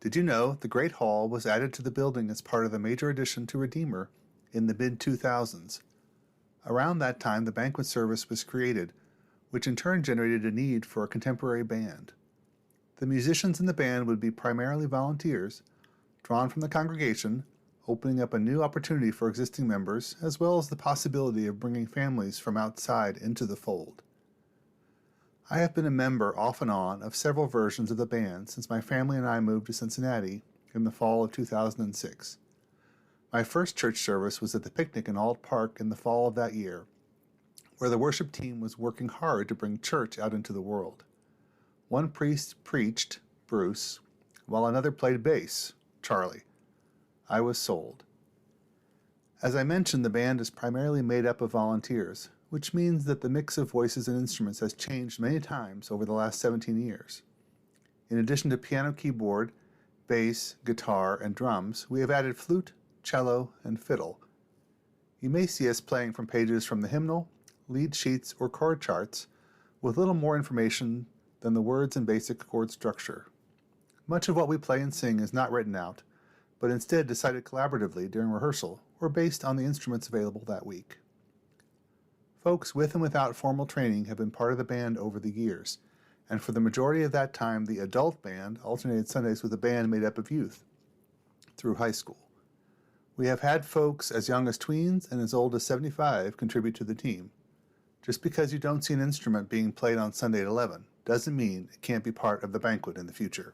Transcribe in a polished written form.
Did you know the Great Hall was added to the building as part of the major addition to Redeemer in the mid-2000s? Around that time, the banquet service was created, which in turn generated a need for a contemporary band. The musicians in the band would be primarily volunteers, drawn from the congregation, opening up a new opportunity for existing members, as well as the possibility of bringing families from outside into the fold. I have been a member off and on of several versions of the band since my family and I moved to Cincinnati in the fall of 2006. My first church service was at the picnic in Alt Park in the fall of that year, where the worship team was working hard to bring church out into the world. One priest preached, Bruce, while another played bass, Charlie. I was sold. As I mentioned, the band is primarily made up of volunteers, which means that the mix of voices and instruments has changed many times over the last 17 years. In addition to piano, keyboard, bass, guitar, and drums, we have added flute, cello, and fiddle. You may see us playing from pages from the hymnal, lead sheets, or chord charts, with little more information than the words and basic chord structure. Much of what we play and sing is not written out, but instead decided collaboratively during rehearsal or based on the instruments available that week. Folks with and without formal training have been part of the band over the years, and for the majority of that time the adult band alternated Sundays with a band made up of youth through high school. We have had folks as young as tweens and as old as 75 contribute to the team. Just because you don't see an instrument being played on Sunday at 11 doesn't mean it can't be part of the banquet in the future.